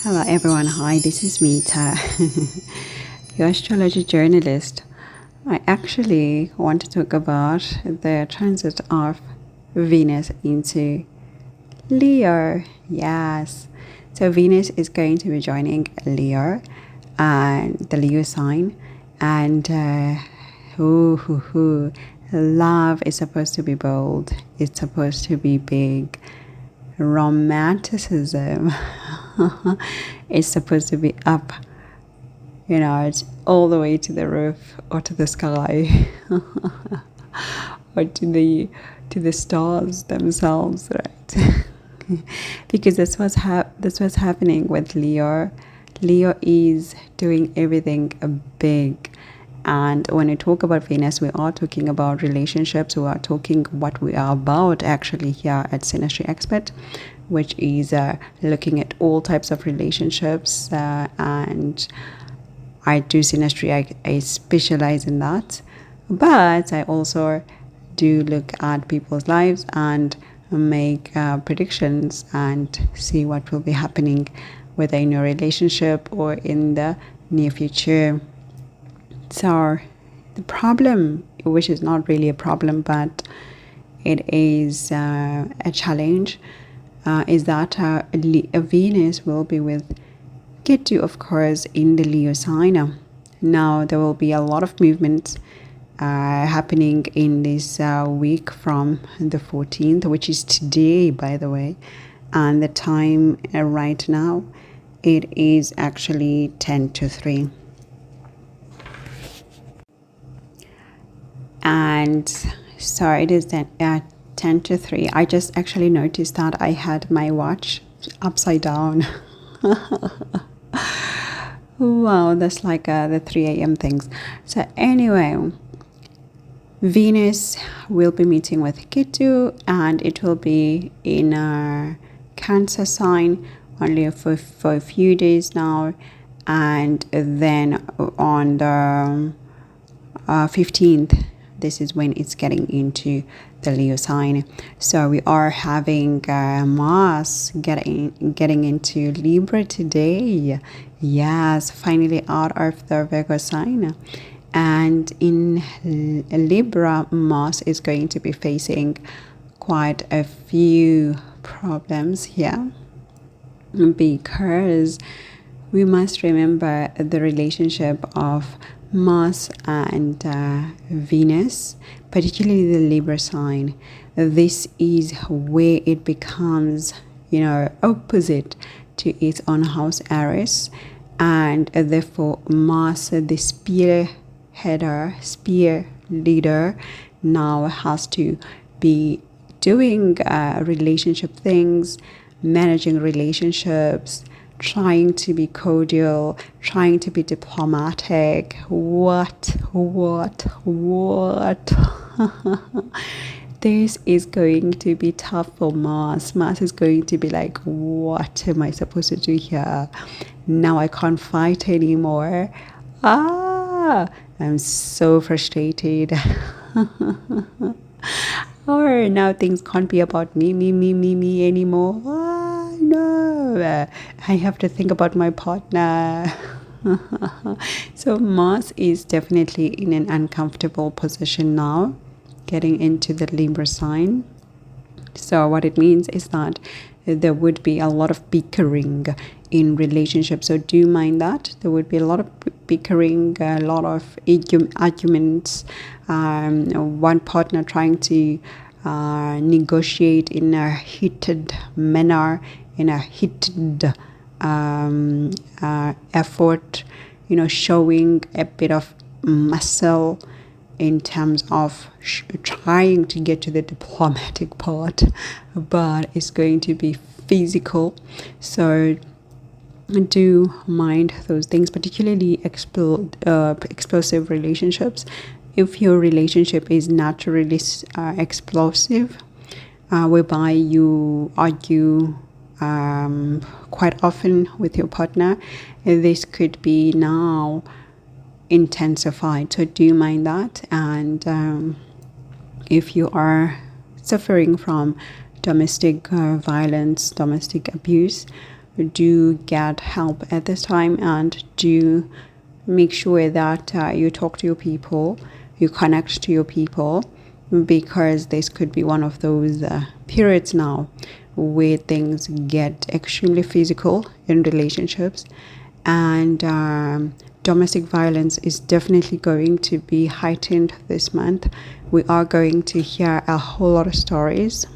Hello everyone, hi, this is Mitta, your astrology journalist. I actually want to talk about the transit of Venus into Leo. Yes, so Venus is going to be joining Leo and the Leo sign, and love is supposed to be bold, it's supposed to be big. Romanticism is supposed to be up, it's all the way to the roof or to the sky or to the stars themselves, right? Because that's what's happening with Leo. Leo is doing everything big. And when we talk about Venus, we are talking about relationships. We are talking what we are about actually here at Synastry Expert, which is looking at all types of relationships. And I do Synastry, I specialize in that. But I also do look at people's lives and make predictions and see what will be happening, whether in your relationship or in the near future. So the problem, which is not really a problem, but it is a challenge, is that Venus will be with Ketu, of course, in the Leo sign. Now there will be a lot of movements happening in this week from the 14th, which is today, by the way, and the time right now, it is actually 10 to 3. And so it is 10 to 3. I just actually noticed that I had my watch upside down. Wow, that's like the 3 a.m. things. So anyway, Venus will be meeting with Ketu, and it will be in a Cancer sign only for a few days now. And then on the 15th, this is when it's getting into the Leo sign. So we are having Mars getting into Libra today. Yes, finally out of the Virgo sign. And in Libra, Mars is going to be facing quite a few problems here, because we must remember the relationship of Mars and Venus, particularly the Libra sign. This is where it becomes, opposite to its own house Aries, and therefore Mars, the spear leader, now has to be doing relationship things, managing relationships, trying to be cordial, trying to be diplomatic. What? This is going to be tough for Mars. Mars is going to be like, what am I supposed to do here? Now I can't fight anymore. I'm so frustrated. Or now things can't be about me anymore. No, I have to think about my partner. So Mars is definitely in an uncomfortable position now, getting into the Libra sign. So what it means is that there would be a lot of bickering in relationships. So do mind that. There would be a lot of bickering, a lot of arguments, one partner trying to negotiate in a heated manner, in a heated effort, showing a bit of muscle in terms of trying to get to the diplomatic part, but it's going to be physical. So do mind those things, particularly explosive relationships. If your relationship is naturally explosive, whereby you argue quite often with your partner, this could be now intensified. So do mind that. And if you are suffering from domestic violence, domestic abuse, do get help at this time, and do make sure that you talk to your people, you connect to your people, because this could be one of those periods now where things get extremely physical in relationships, and domestic violence is definitely going to be heightened this month. We are going to hear a whole lot of stories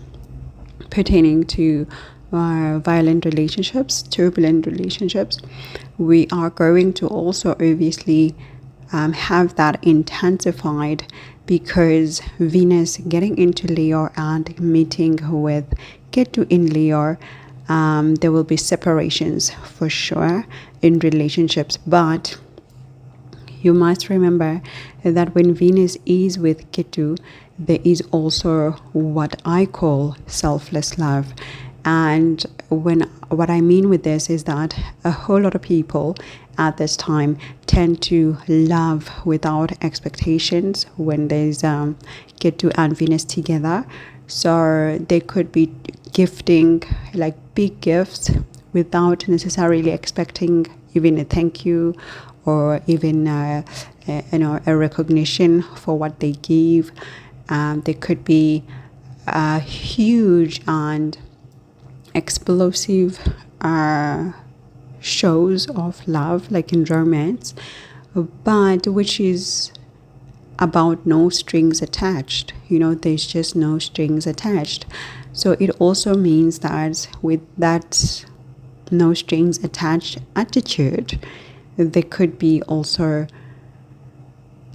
pertaining to violent relationships, turbulent relationships. We are going to also obviously have that intensified, because Venus getting into Leo and meeting with Ketu in Leo, there will be separations for sure in relationships. But you must remember that when Venus is with Ketu, there is also what I call selfless love. And what I mean with this is that a whole lot of people at this time tend to love without expectations when there's Ketu and Venus together. So they could be gifting like big gifts without necessarily expecting even a thank you, or even a recognition for what they give. There could be huge and explosive shows of love, like in romance, but which is about no strings attached. There's just no strings attached. So it also means that with that no strings attached attitude, there could be also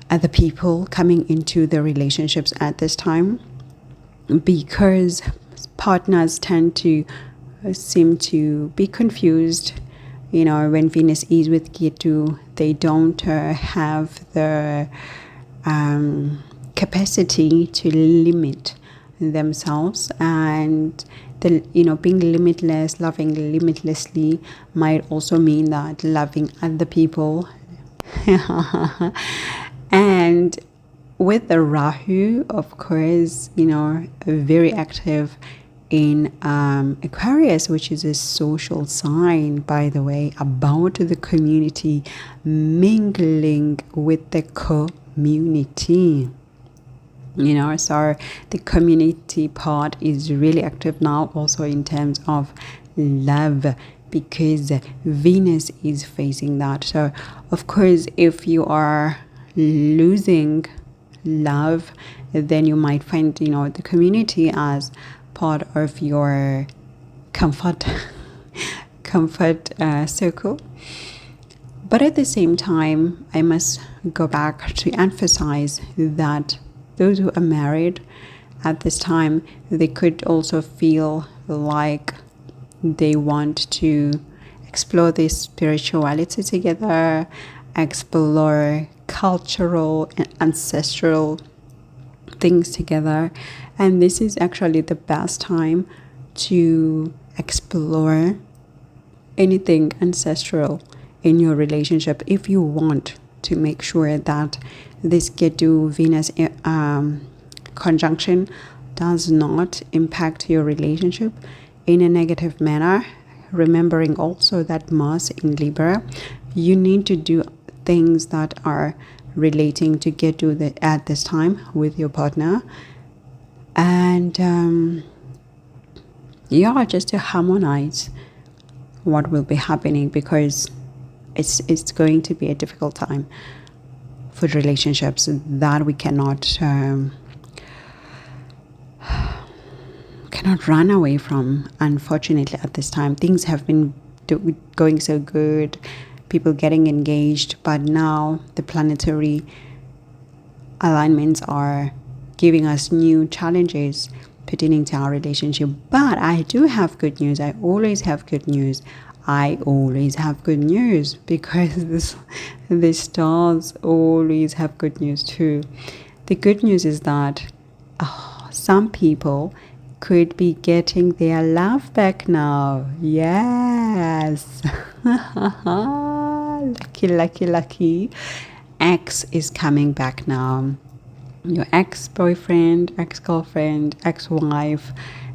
other people coming into the relationships at this time, because partners tend to seem to be confused. When Venus is with Ketu, they don't have the capacity to limit themselves, and being limitless, loving limitlessly might also mean that loving other people. And with the Rahu, of course, very active in Aquarius, which is a social sign, by the way, about the community, mingling with the community. So the community part is really active now, also in terms of love, because Venus is facing that. So of course, if you are losing love, then you might find the community as part of your comfort circle. But at the same time, I must go back to emphasize that those who are married at this time, they could also feel like they want to explore this spirituality together, explore cultural and ancestral things together. And this is actually the best time to explore anything ancestral in your relationship, if you want to make sure that this Ketu Venus conjunction does not impact your relationship in a negative manner. Remembering also that Mars in Libra, you need to do things that are relating to Ketu at this time with your partner, and just to harmonize what will be happening, because it's going to be a difficult time for relationships that we cannot run away from. Unfortunately, at this time, things have been going so good, people getting engaged, but now the planetary alignments are giving us new challenges pertaining to our relationship. But I do have good news. I always have good news. Because the stars always have good news too. The good news is that some people could be getting their love back now. Yes. Lucky. Ex is coming back now. Your ex-boyfriend, ex-girlfriend, ex-wife,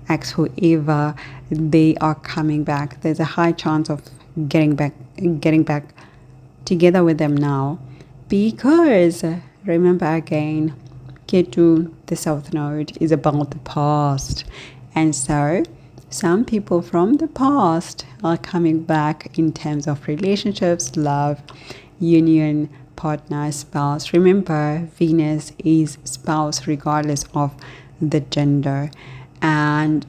ex, whoever, they are coming back. There's a high chance of getting back together with them now, because remember again, Ketu, the South Node, is about the past, and so some people from the past are coming back in terms of relationships, love, union, partner, spouse. Remember, Venus is spouse regardless of the gender, and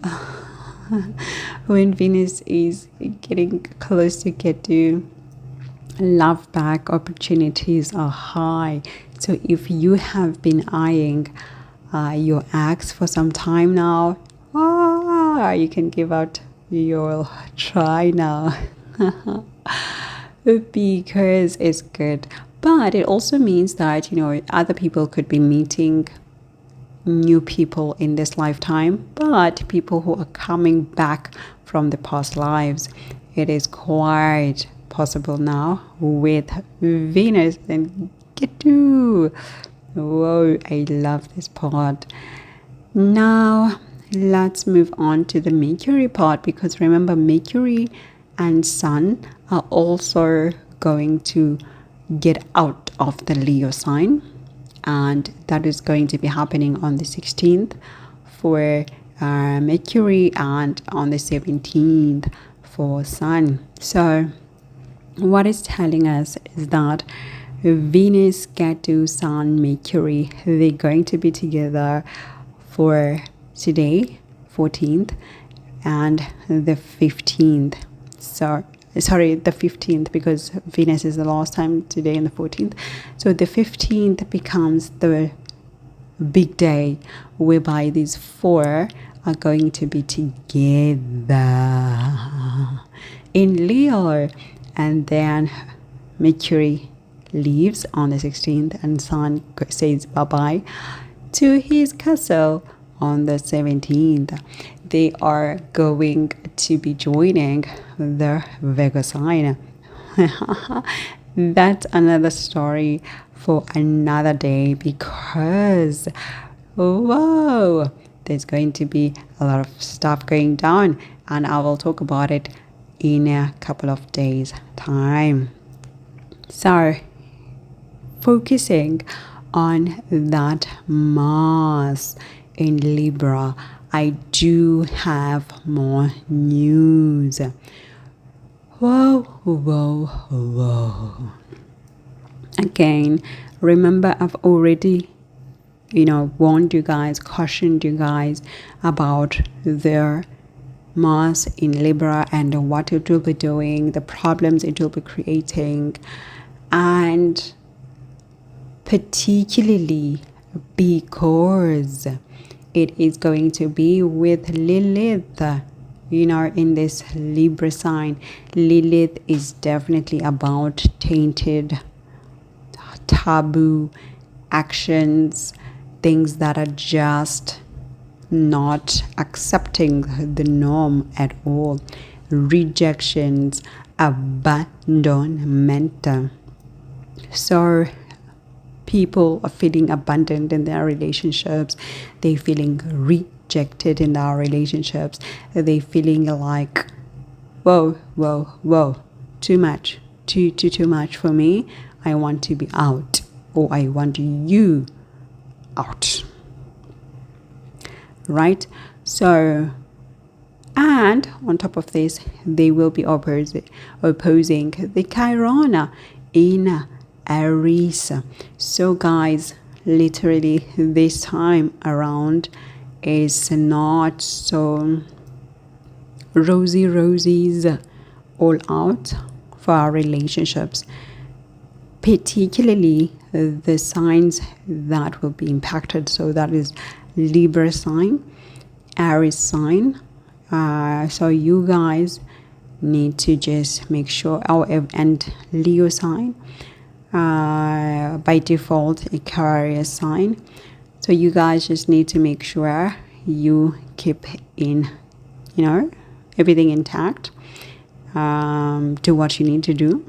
when Venus is getting close to Ketu, love back opportunities are high. So if you have been eyeing your ex for some time now, you can give out your try now because it's good. But it also means that, other people could be meeting new people in this lifetime, but people who are coming back from the past lives, it is quite possible now with Venus and Ketu. Whoa, I love this part. Now let's move on to the Mercury part, because remember, Mercury and Sun are also going to get out of the Leo sign, and that is going to be happening on the 16th for Mercury and on the 17th for Sun. So what it's telling us is that Venus, Ketu, Sun, Mercury, they're going to be together for today, 14th, and the 15th. Sorry, the 15th, because Venus is the last time today and the 14th. So the 15th becomes the big day whereby these four are going to be together in Leo. And then Mercury leaves on the 16th, and Sun says bye-bye to his castle on the 17th. They are going to be joining the Virgo sign. That's another story for another day, because whoa, there's going to be a lot of stuff going down, and I will talk about it in a couple of days time. So focusing on that Mars in Libra, I do have more news. Whoa. Again, remember, I've already warned you guys, cautioned you guys about their Mars in Libra and what it will be doing, the problems it will be creating, and particularly because it is going to be with Lilith, in this Libra sign. Lilith is definitely about tainted, taboo actions, things that are just not accepting the norm at all, rejections, abandonment. So people are feeling abandoned in their relationships, they're feeling rejected in their relationships, they're feeling like whoa, too much for me, I want to be out, or I want you out, right? So, and on top of this, they will be opposing the Chiron in Aries. So guys, literally this time around is not so roses all out for our relationships, particularly the signs that will be impacted. So that is Libra sign, Aries sign. So you guys need to just make sure, and Leo sign, by default Aquarius sign. So you guys just need to make sure you keep in, everything intact. Do what you need to do.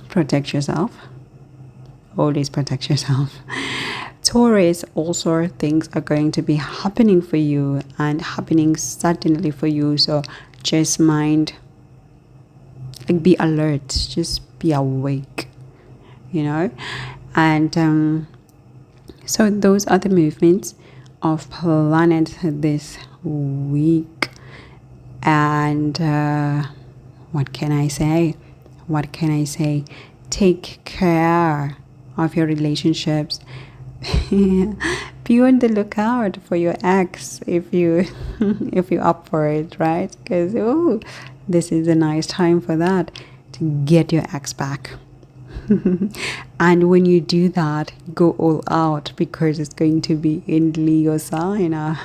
Protect yourself. Always protect yourself. Taurus, also things are going to be happening for you and happening suddenly for you. So just mind, like, be alert, just be awake, and so those are the movements of planets this week. And what can I say? Take care of your relationships. Be on the lookout for your ex if you're up for it, right? Because this is a nice time for that, to get your ex back. And when you do that, go all out, because it's going to be in Leo sign.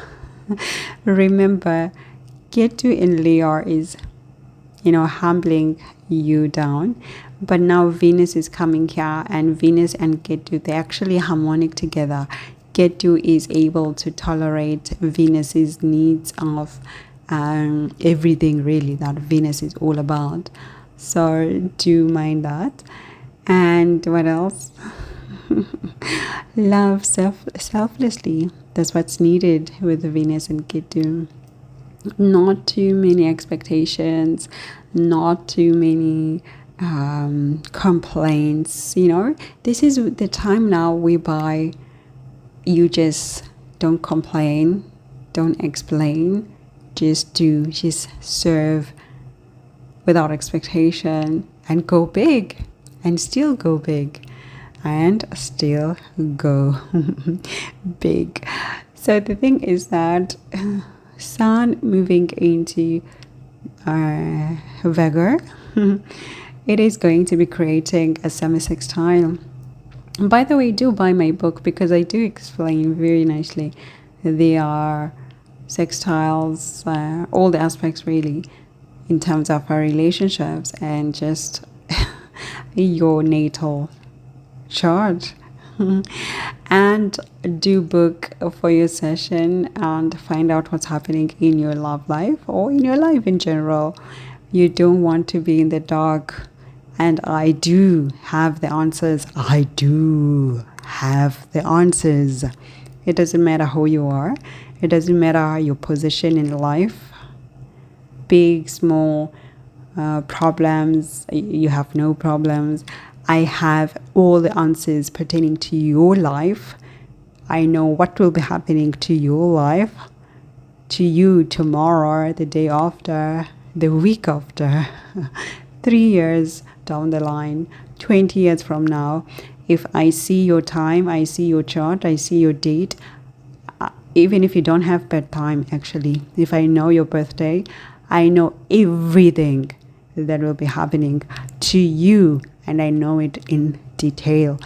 Remember, Ketu in Leo is humbling you down, but now Venus is coming here, and Venus and Ketu, they're actually harmonic together. Ketu is able to tolerate Venus's needs of everything really that Venus is all about. So do mind that. And what else? Love selflessly. That's what's needed with Venus and Ketu. Not too many expectations, not too many complaints. This is the time now whereby you just don't complain, don't explain, just serve without expectation, and go big, and still go big, and still go big. So the thing is that Sun moving into Virgo, it is going to be creating a semi-sextile. By the way, do buy my book, because I do explain very nicely. They are sextiles, all the aspects really, in terms of our relationships and just your natal chart. And do book for your session and find out what's happening in your love life or in your life in general. You don't want to be in the dark, and I do have the answers. It doesn't matter who you are, it doesn't matter your position in life, big, small, problems, you have no problems. I have all the answers pertaining to your life. I know what will be happening to your life, to you tomorrow, the day after, the week after, 3 years down the line, 20 years from now. If I see your time, I see your chart, I see your date, even if you don't have bedtime, actually, if I know your birthday, I know everything that will be happening to you, and I know it in detail.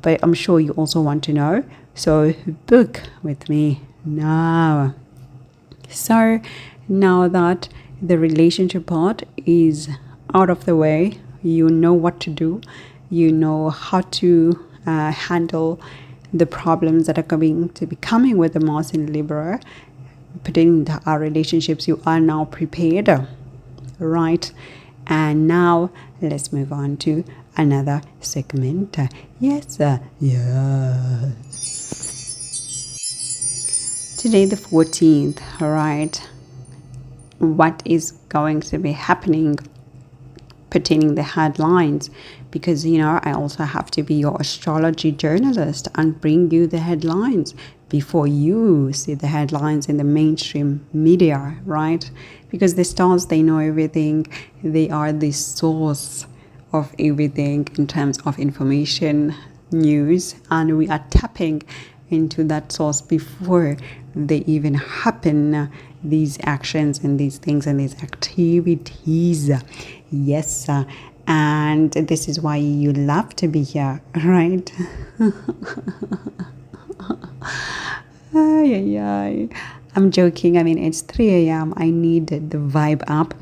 But I'm sure you also want to know, so book with me now. So now that the relationship part is out of the way, you know what to do, you know how to handle the problems that are going to be coming with the Mars in Libra pertaining to our relationships. You are now prepared, right? And now let's move on to another segment. Yes. Today, the 14th, right? What is going to be happening pertaining the headlines? Because I also have to be your astrology journalist and bring you the headlines before you see the headlines in the mainstream media, right? Because the stars, they know everything. They are the source of everything in terms of information, news, and we are tapping into that source before they even happen, these actions and these things and these activities. Yes, and this is why you love to be here, right? I'm joking. I mean, it's 3 a.m. I need the vibe up,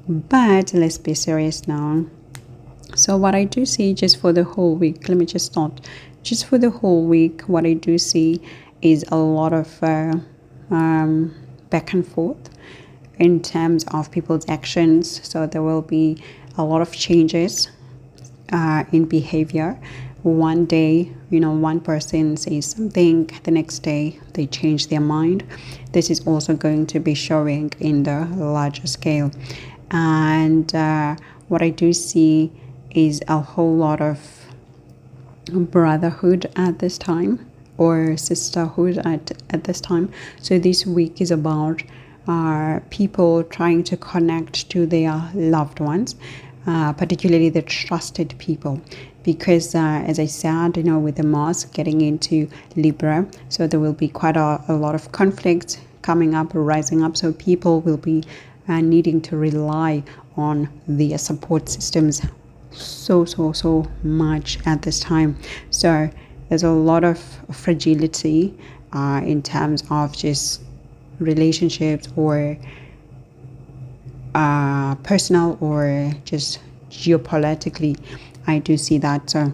but let's be serious now. So what I do see just for the whole week, let me just start. Just for the whole week, what I do see is a lot of back and forth in terms of people's actions. So there will be a lot of changes in behavior one day, one person says something, the next day they change their mind. This is also going to be showing in the larger scale. And what I do see is a whole lot of brotherhood at this time, or sisterhood at this time. So this week is about people trying to connect to their loved ones, particularly the trusted people, because as I said, with the Mars getting into Libra, so there will be quite a lot of conflicts coming up or rising up. So people will be needing to rely on their support systems so much at this time. So there's a lot of fragility in terms of just relationships, or personal, or just geopolitically. I do see that. So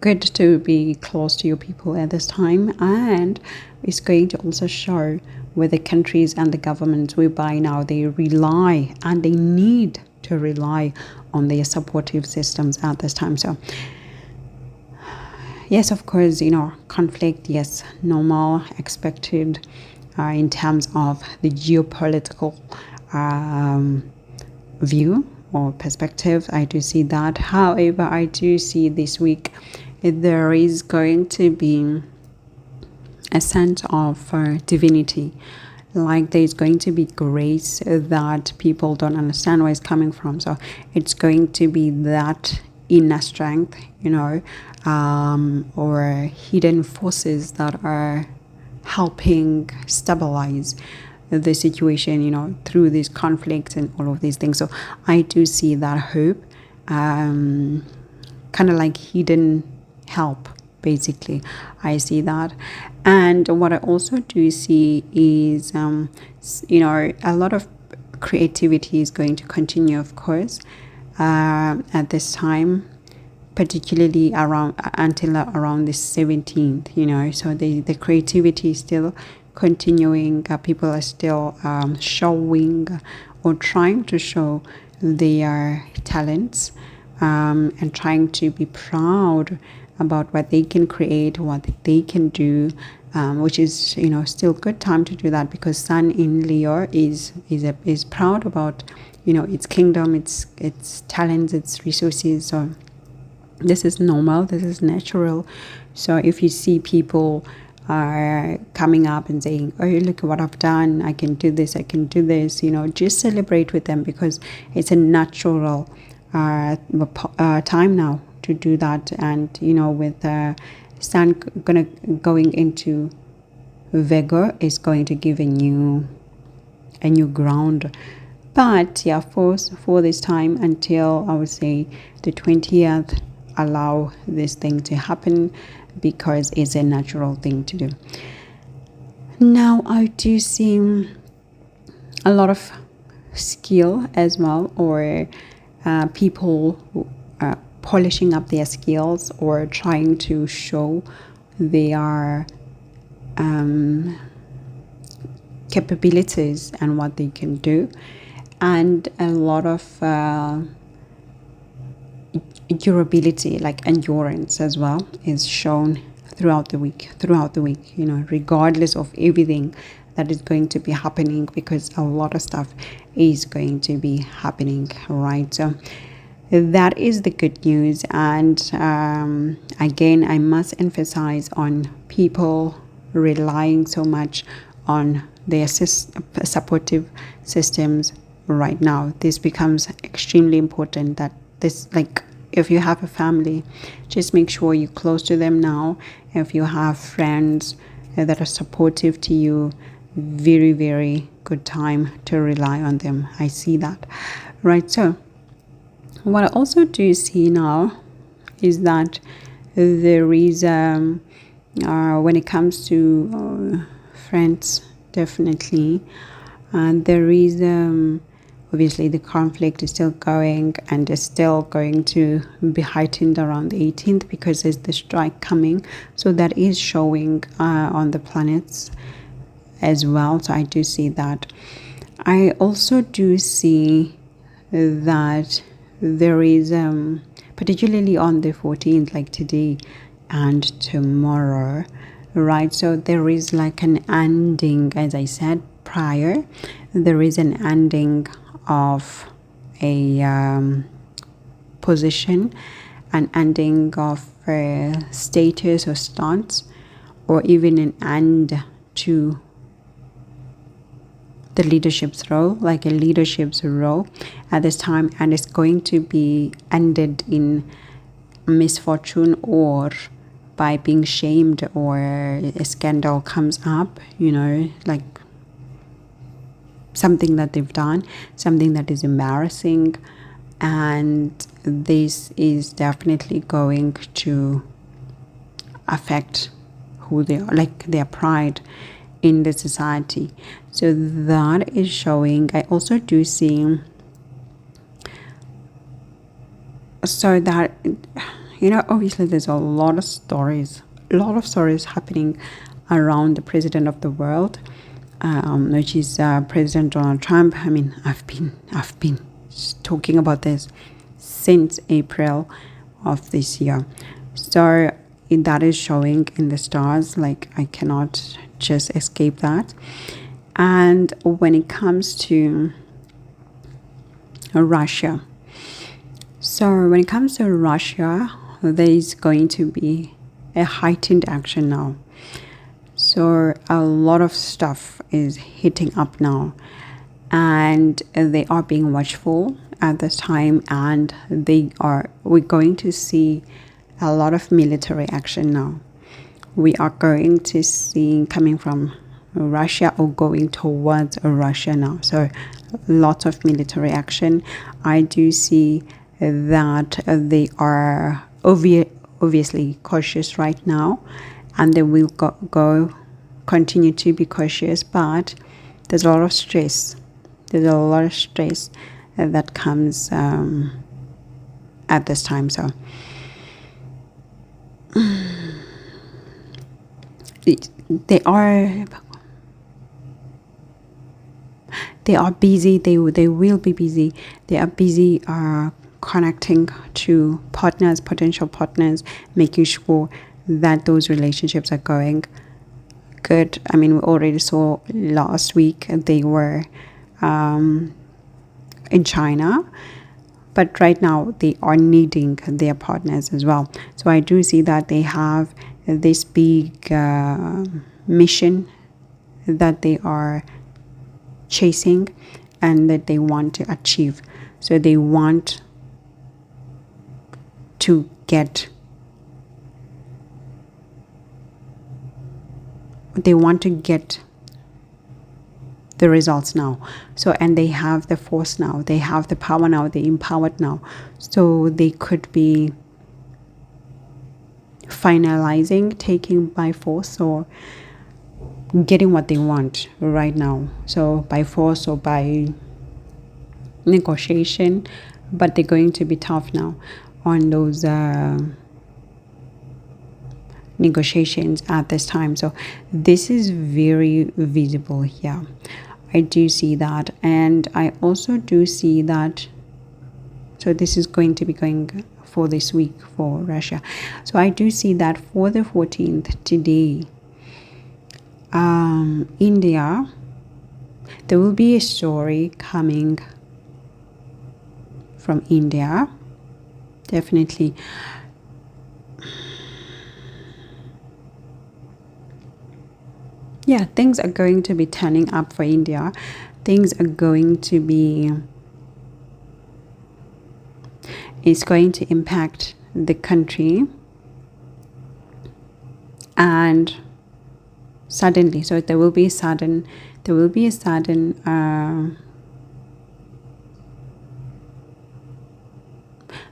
good to be close to your people at this time. And it's going to also show where the countries and the governments, whereby now they rely and they need to rely on their supportive systems at this time. So yes, of course, conflict, yes, normal, expected in terms of the geopolitical view or perspective. I do see that. However, I do see this week there is going to be a sense of divinity. Like there's going to be grace that people don't understand where it's coming from. So it's going to be that inner strength, or hidden forces that are helping stabilize the situation, through these conflicts and all of these things. So I do see that hope, kind of like hidden help, basically. I see that. And what I also do see is, a lot of creativity is going to continue, of course, at this time, particularly until around the 17th, so the creativity is still continuing. People are still showing or trying to show their talents, and trying to be proud about what they can create, what they can do, which is still good time to do that, because Sun in Leo is proud about its kingdom, its talents, its resources. So this is normal, this is natural. So if you see people are coming up and saying, oh, look at what I've done, I can do this, just celebrate with them, because it's a natural time now to do that. And with Sun going into Virgo, is going to give a new ground. But yeah, for this time until I would say the 20th, allow this thing to happen, because it's a natural thing to do. Now I do see a lot of skill as well, or people polishing up their skills, or trying to show their capabilities and what they can do. And a lot of durability, like endurance as well, is shown throughout the week, regardless of everything that is going to be happening, because a lot of stuff is going to be happening, right? So that is the good news. And again, I must emphasize on people relying so much on their supportive systems right now. This becomes extremely important, that this, like, if you have a family, just make sure you're close to them now. If you have friends that are supportive to you, very, very good time to rely on them. I see that, right? So what I also do see now is that there is, when it comes to friends, definitely, there is, obviously the conflict is still going, and is still going to be heightened around the 18th, because there's the strike coming. So that is showing on the planets as well. So I do see that. I also do see that there is particularly on the 14th, like today and tomorrow, right? So there is like an ending, as I said prior, there is an ending of a position, an ending of a status or stance, or even an end to the leadership's role, like a leadership's role at this time, and it's going to be ended in misfortune or by being shamed, or a scandal comes up, like something that they've done, something that is embarrassing, and this is definitely going to affect who they are, like their pride in the society. So that is showing. I also do see, so that, obviously there's a lot of stories happening around the president of the world, which is President Donald Trump. I mean, I've been talking about this since April of this year. So that is showing in the stars, like I cannot just escape that. And when it comes to Russia, there is going to be a heightened action now. So a lot of stuff is hitting up now, and they are being watchful at this time, and we're going to see a lot of military action now. We are going to see coming from Russia or going towards Russia now. So lots of military action. I do see that they are obviously cautious right now, and they will continue to be cautious, but there's a lot of stress. That comes at this time. So they are busy. They will be busy. They are busy connecting to potential partners, making sure that those relationships are going good. I mean, we already saw last week they were in China, but right now they are needing their partners as well. So I do see that they have this big mission that they are chasing and that they want to achieve. So they want to get the results now. So, and they have the force now, they have the power now, they're empowered now. So they could be finalizing, taking by force, or getting what they want right now. So by force or by negotiation, but they're going to be tough now on those negotiations at this time. So this is very visible here. I do see that, and I also do see that. So this is going to be going for this week for Russia. So I do see that for the 14th today, India, there will be a story coming from India, definitely. Yeah, things are going to be turning up for India. Things are going to be, it's going to impact the country, and suddenly, so there will be a sudden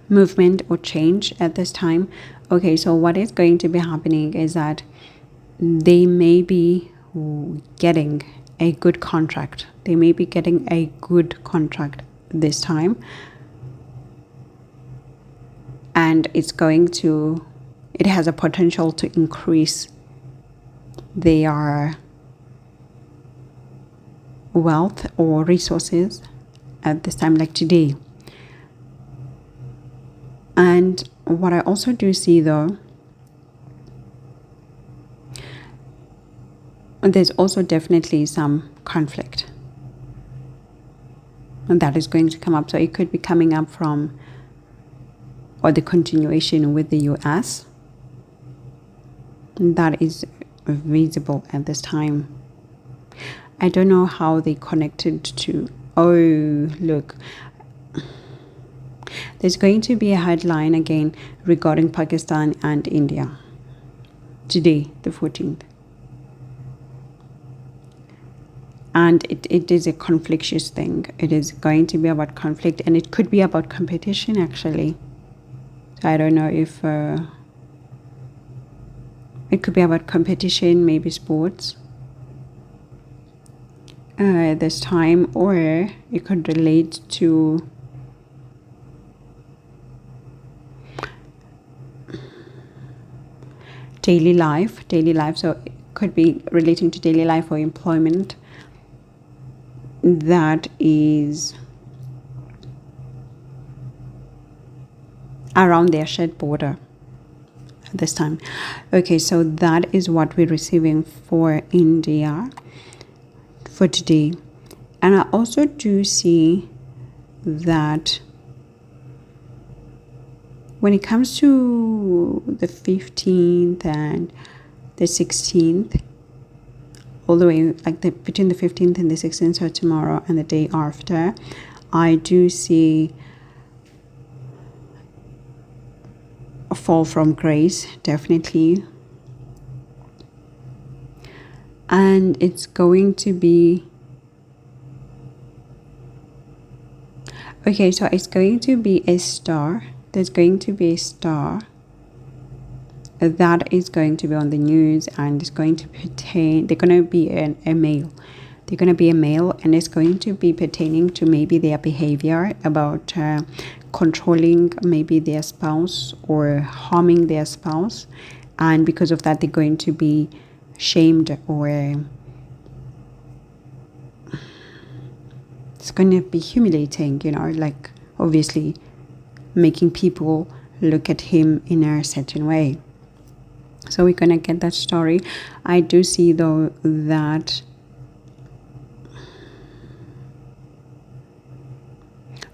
movement or change at this time. Okay, so what is going to be happening is that they may be getting a good contract. They may be getting a good contract this time, and it has a potential to increase their wealth or resources at this time, like today. what I also do see though, there's also definitely some conflict. And that is going to come up. So it could be coming up from, or the continuation with the US. That is visible at this time. I don't know how they connected to, oh, look. There's going to be a headline again regarding Pakistan and India. Today, the 14th. And it is a conflictious thing. It is going to be about conflict, and it could be about competition actually. So I don't know if it could be about competition, maybe sports at this time, or it could relate to daily life. So it could be relating to daily life or employment that is around their shared border at this time. Okay, so that is what we're receiving for India for today. And I also do see that when it comes to the 15th and the 16th, all the way like between the 15th and the 16th, so tomorrow and the day after, I do see a fall from grace, definitely. And it's going to be, okay, so it's going to be a star. There's going to be a star that is going to be on the news, and it's going to pertain, they're going to be a male. They're going to be a male, and it's going to be pertaining to maybe their behavior about controlling maybe their spouse or harming their spouse. And because of that, they're going to be shamed, or it's going to be humiliating, like obviously making people look at him in a certain way. So we're going to get that story. I do see though that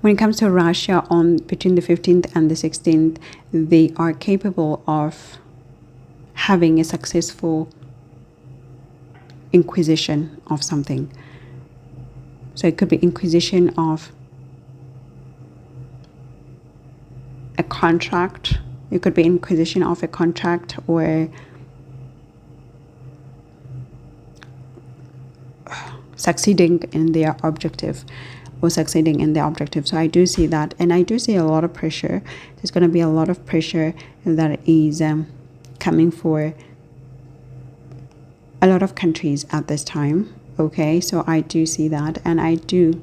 when it comes to Russia, on between the 15th and the 16th, they are capable of having a successful inquisition of something. So it could be inquisition of a contract. It could be inquisition of a contract, or succeeding in their objective. So I do see that, and I do see a lot of pressure. There's going to be a lot of pressure that is coming for a lot of countries at this time. Okay, so I do see that, and I do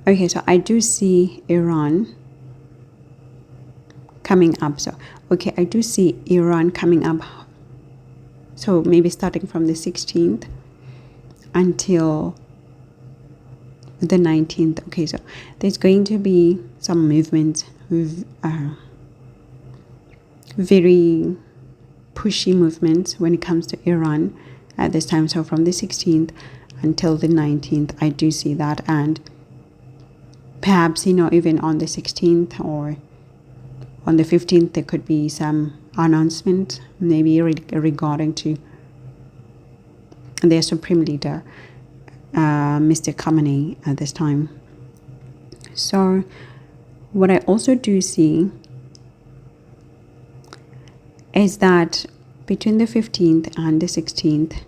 okay, so I do see Iran coming up. So okay, I do see Iran coming up. So maybe starting from the 16th until the 19th. Okay, so there's going to be some movement, very pushy movements when it comes to Iran at this time. So from the 16th until the 19th, I do see that. And perhaps, even on the 16th or on the 15th, there could be some announcement, maybe regarding to their supreme leader, Mr. Khamenei at this time. So what I also do see is that between the 15th and the 16th,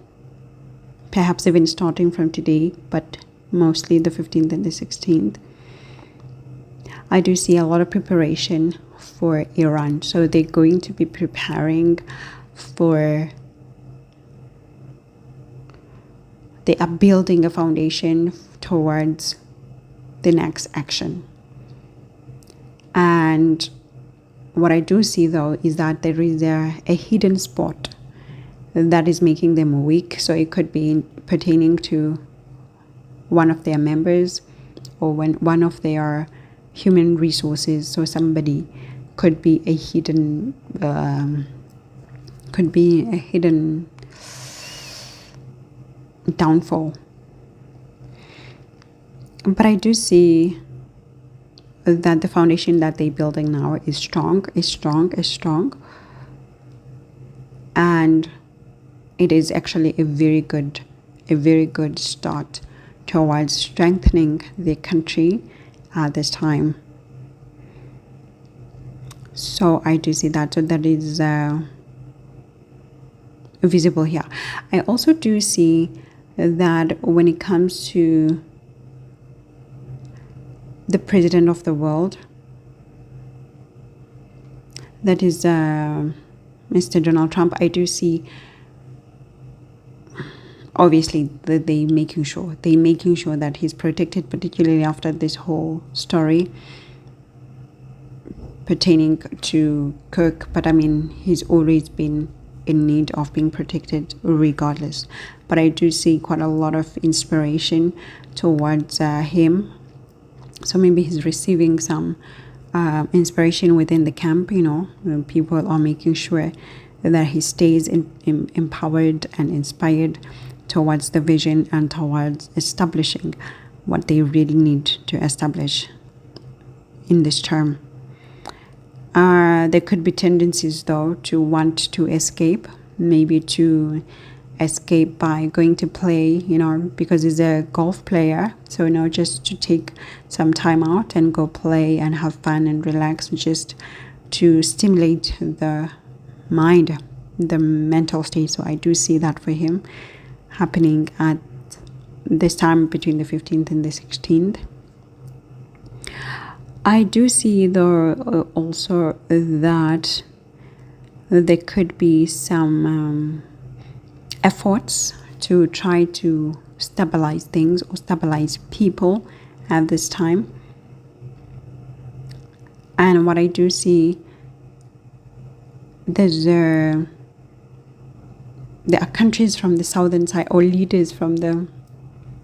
perhaps even starting from today, but mostly the 15th and the 16th, I do see a lot of preparation for Iran. So they're going to be preparing for, they are building a foundation towards the next action. And what I do see though is that there is a hidden spot that is making them weak. So it could be pertaining to one of their members or one of their human resources. So somebody could be a hidden downfall. But I do see that the foundation that they're building now is strong. And it is actually a very good start towards strengthening the country at this time. So I do see that. So that is visible here. I also do see that when it comes to the president of the world, that is Mr. Donald Trump, I do see obviously that they're making sure that he's protected, particularly after this whole story pertaining to Kirk. But I mean, he's always been in need of being protected regardless. But I do see quite a lot of inspiration towards him. So maybe he's receiving some inspiration within the camp, people are making sure that he stays empowered and inspired towards the vision and towards establishing what they really need to establish in this term. There could be tendencies though to want to escape, maybe to escape by going to play, because he's a golf player. So, just to take some time out and go play and have fun and relax, just to stimulate the mind, the mental state. So I do see that for him happening at this time between the 15th and the 16th. I do see though also that there could be some efforts to try to stabilize things or stabilize people at this time. And what I do see, there are countries from the southern side or leaders from the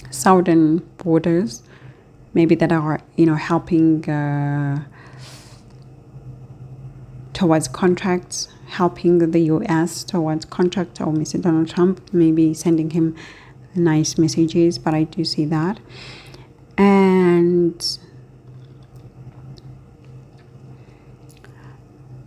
southern borders, maybe that are helping towards contracts, helping the US towards contracts, or Mr. Donald Trump maybe sending him nice messages. But I do see that. And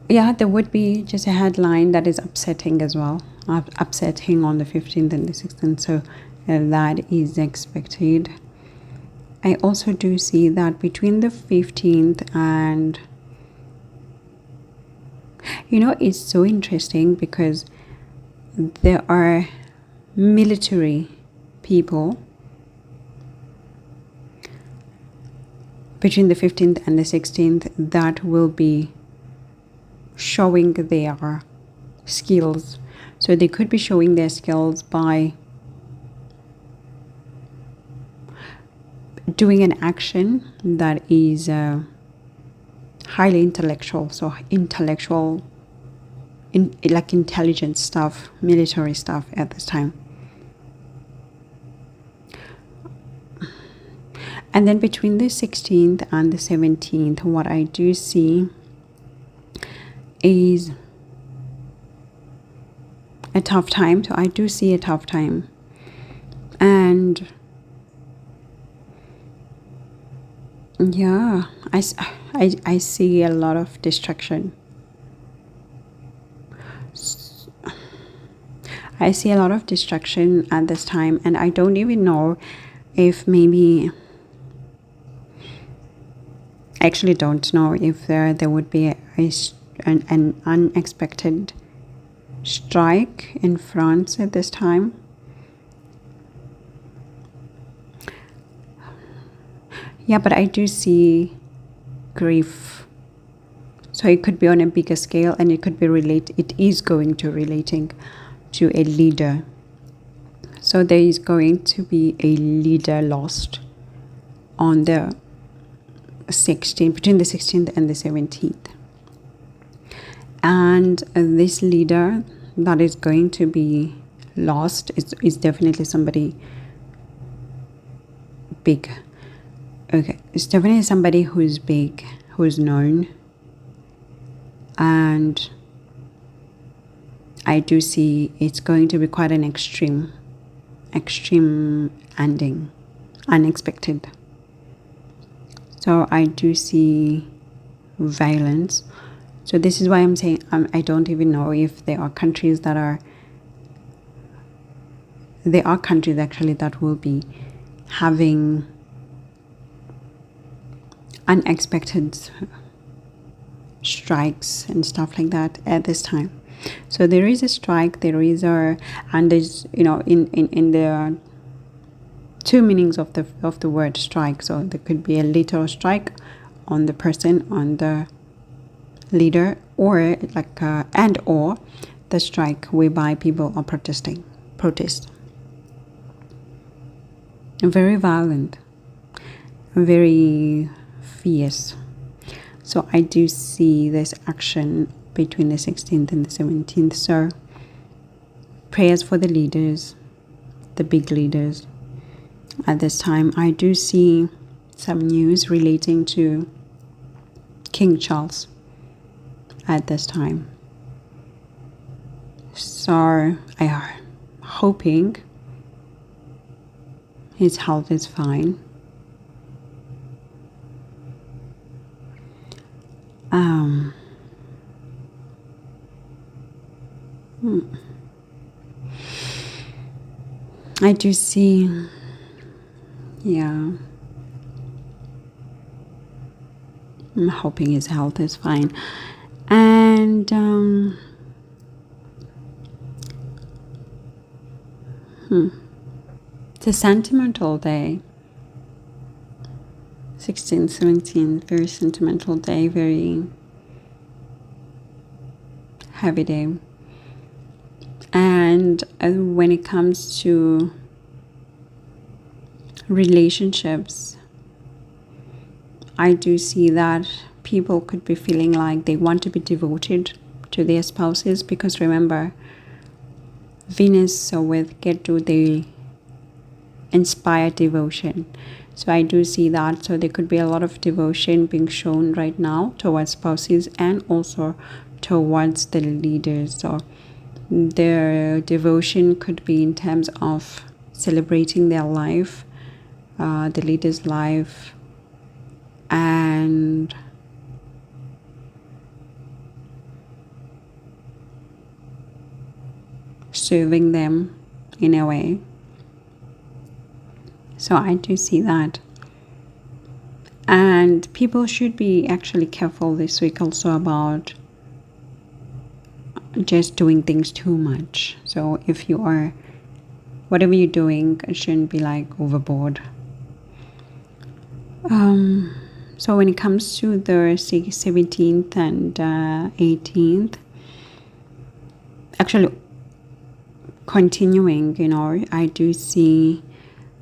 yeah, there would be just a headline that is upsetting as well, upsetting on the 15th and the 16th. So that is expected. I also do see that between the 15th and, it's so interesting because there are military people between the 15th and the 16th that will be showing their skills. So they could be showing their skills by doing an action that is highly intellectual. So like intelligent stuff, military stuff at this time. And then between the 16th and the 17th, what I do see is a tough time. So I do see a tough time. And yeah, I see a lot of distraction. I see a lot of distraction at this time, and I don't even know if maybe, I actually don't know if there would be an unexpected strike in France at this time. Yeah, but I do see grief. So it could be on a bigger scale, and it could be it is going to relating to a leader. So there is going to be a leader lost on the 16th, between the 16th and the 17th. And this leader that is going to be lost is definitely somebody big. Okay, it's definitely somebody who's big, who's known. And I do see it's going to be quite an extreme ending, unexpected. So I do see violence. So this is why I'm saying I don't even know if there are countries actually that will be having unexpected strikes and stuff like that at this time. So there is a strike, and there's, in the two meanings of the word strike. So there could be a literal strike on the person, on the leader, or or the strike whereby people are protest. Very violent, very fierce. So I do see this action between the 16th and the 17th. So prayers for the leaders, the big leaders. At this time, I do see some news relating to King Charles at this time. So I'm hoping his health is fine. I do see, I'm hoping his health is fine. And it's a sentimental day. 16th, 17th, very sentimental day, very heavy day. And when it comes to relationships, I do see that people could be feeling like they want to be devoted to their spouses, because remember, Venus with Ketu, they inspire devotion. So I do see that. So there could be a lot of devotion being shown right now towards spouses and also towards the leaders. So their devotion could be in terms of celebrating their life, the leader's life, and serving them in a way. So I do see that. And people should be actually careful this week also about just doing things too much. So if you are, whatever you're doing, it shouldn't be like overboard. So when it comes to the 17th and 18th, actually continuing, I do see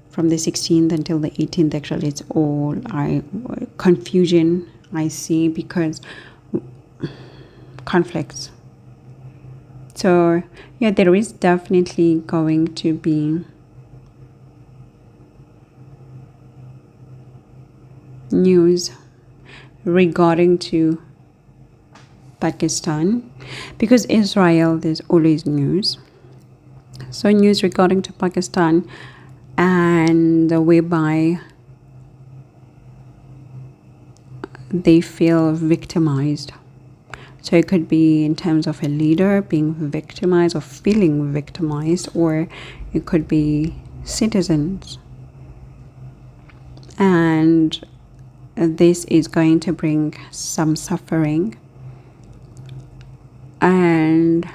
from the 16th until the 18th, actually it's all confusion I see, because conflicts. So yeah, there is definitely going to be news regarding to Pakistan, because Israel, there's always news. So news regarding to Pakistan, and whereby they feel victimized. So it could be in terms of a leader being victimized or feeling victimized, or it could be citizens. And this is going to bring some suffering. And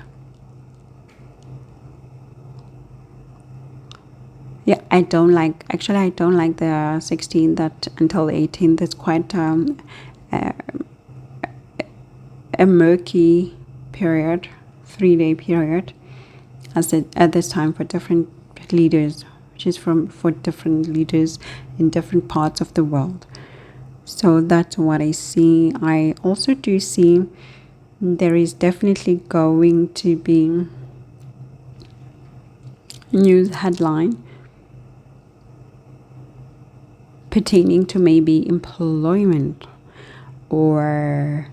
yeah, I don't like the 16th that until the 18th. It's quite a murky period, 3-day period, at this time for different leaders, which is for different leaders in different parts of the world. So that's what I see. I also do see there is definitely going to be news headline pertaining to maybe employment or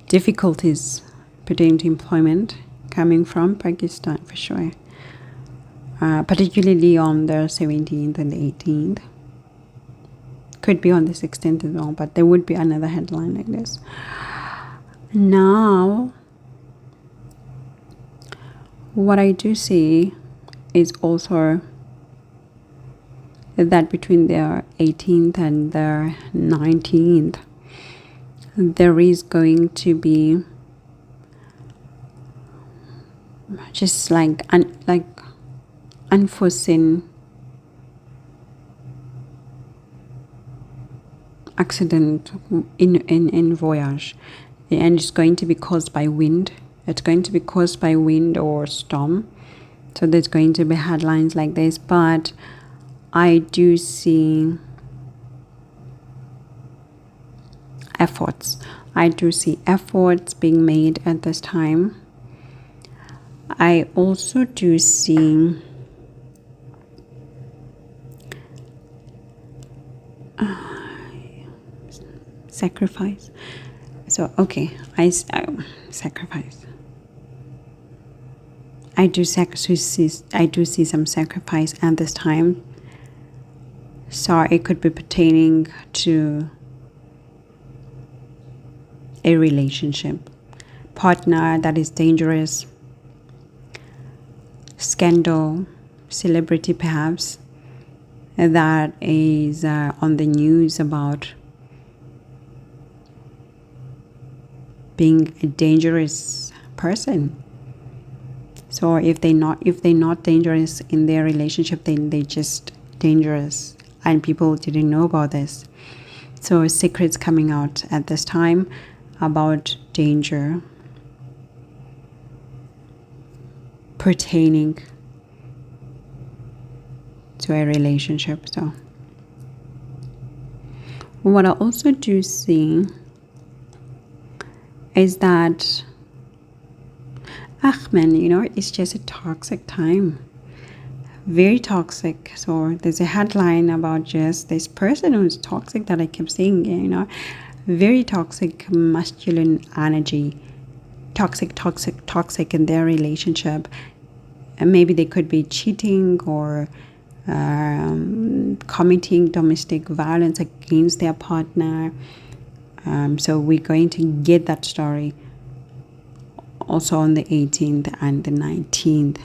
difficulties pertaining to employment coming from Pakistan for sure. Particularly on the 17th and the 18th. Could be on the 16th as well, but there would be another headline like this. Now, what I do see is also that between the 18th and the 19th, there is going to be just like unforeseen accident in voyage, and it's going to be caused by wind. It's going to be caused by wind or storm. So there's going to be headlines like this, but I do see efforts. I do see efforts being made at this time. I also do see sacrifice. So okay, I sacrifice. I do see some sacrifice at this time. So it could be pertaining to a relationship, partner that is dangerous, scandal, celebrity perhaps, that is on the news about being a dangerous person. So if they're not dangerous in their relationship, then they're just dangerous, and people didn't know about this. So secrets coming out at this time about danger pertaining to a relationship. So what I also do see is that it's just a toxic time, very toxic. So there's a headline about just this person who's toxic that I kept seeing, very toxic masculine energy, toxic in their relationship. And maybe they could be cheating or committing domestic violence against their partner. So we're going to get that story also on the 18th and the 19th.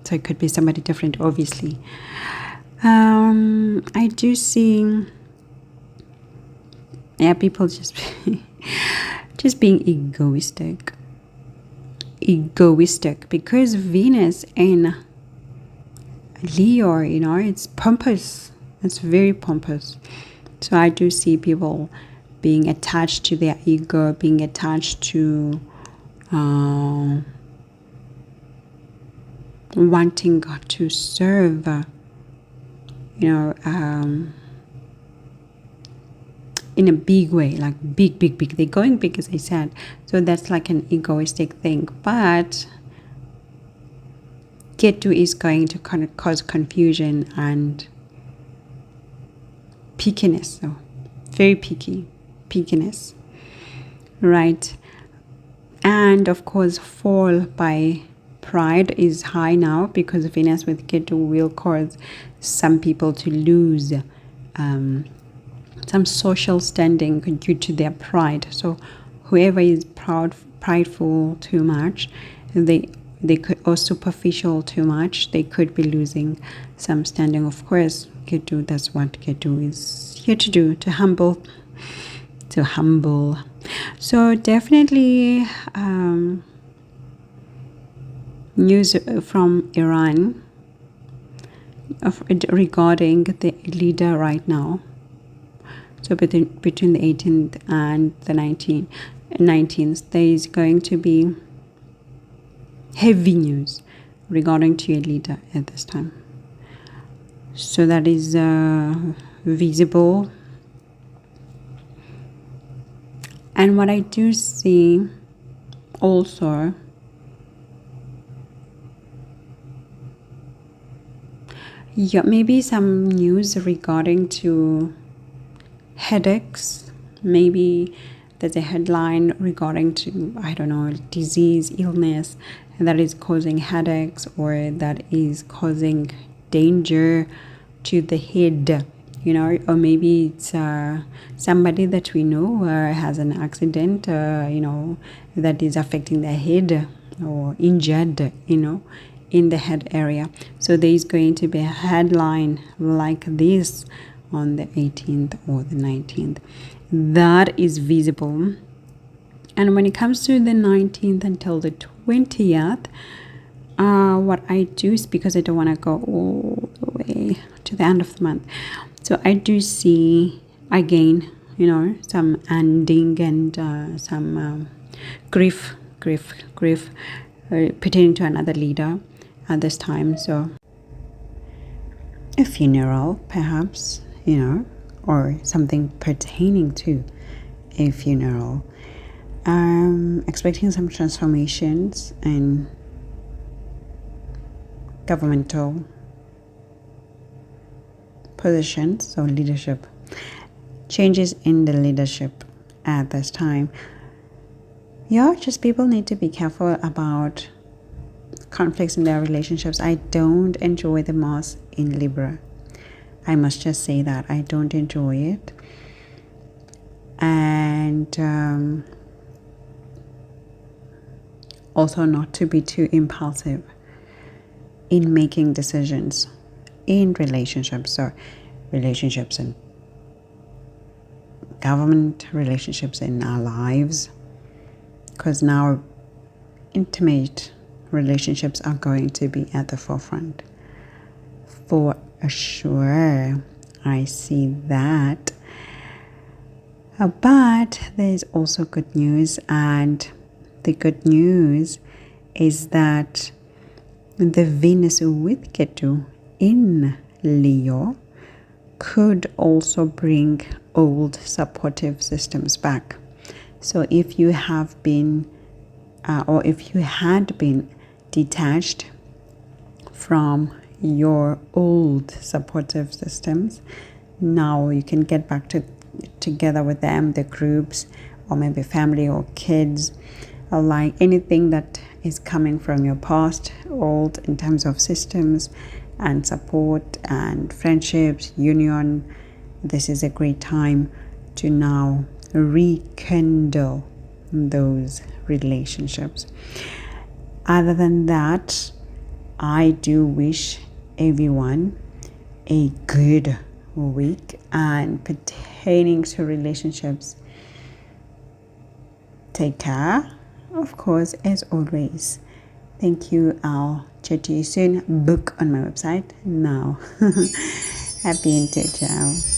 So it could be somebody different, obviously. I do see people just being egoistic because Venus in Leo, it's pompous. It's very pompous. So I do see people being attached to their ego, being attached to wanting to serve, in a big way, like big. They're going big, as I said. So that's like an egoistic thing. But Ketu is going to kind of cause confusion and pickiness. So very pickiness, right? And of course, fall by pride is high now because Venus with Ketu will cause some people to lose some social standing due to their pride. So whoever is prideful too much, they could, or superficial too much, they could be losing some standing. Of course, Ketu, that's what Ketu is here to do, to humble. So definitely news from Iran regarding the leader right now. So between the 18th and the 19th, there is going to be heavy news regarding to a leader at this time. So that is visible. And what I do see also, maybe some news regarding to headaches. Maybe there's a headline regarding to, I don't know, disease, illness that is causing headaches or that is causing danger to the head, you know, or maybe it's somebody that we know has an accident, you know, that is affecting their head or injured, you know, in the head area. So there is going to be a headline like this on the 18th or the 19th. That is visible. And when it comes to the 19th until the 20th, what I do is, because I don't want to go all the way to the end of the month, so I do see again, you know, some ending and some grief pertaining to another leader at this time. So a funeral perhaps, you know, or something pertaining to a funeral. Expecting some transformations in governmental positions or leadership, changes in the leadership at this time. Yeah, just people need to be careful about conflicts in their relationships. I don't enjoy the Mars in Libra. I must just say that I don't enjoy it. And also not to be too impulsive in making decisions in relationships. So relationships in government, relationships in our lives, because now intimate relationships are going to be at the forefront. For sure, I see that. But there's also good news, and the good news is that the Venus with Ketu in Leo could also bring old supportive systems back. So if you have been or if you had been detached from your old supportive systems, now you can get back together with them, the groups, or maybe family or kids, or like anything that is coming from your past, old, in terms of systems and support and friendships, union. This is a great time to now rekindle those relationships. Other than that, I do wish everyone a good week, and pertaining to relationships, take care, of course, as always. Thank you. I'll chat to you soon. Book on my website now. Happy and ciao.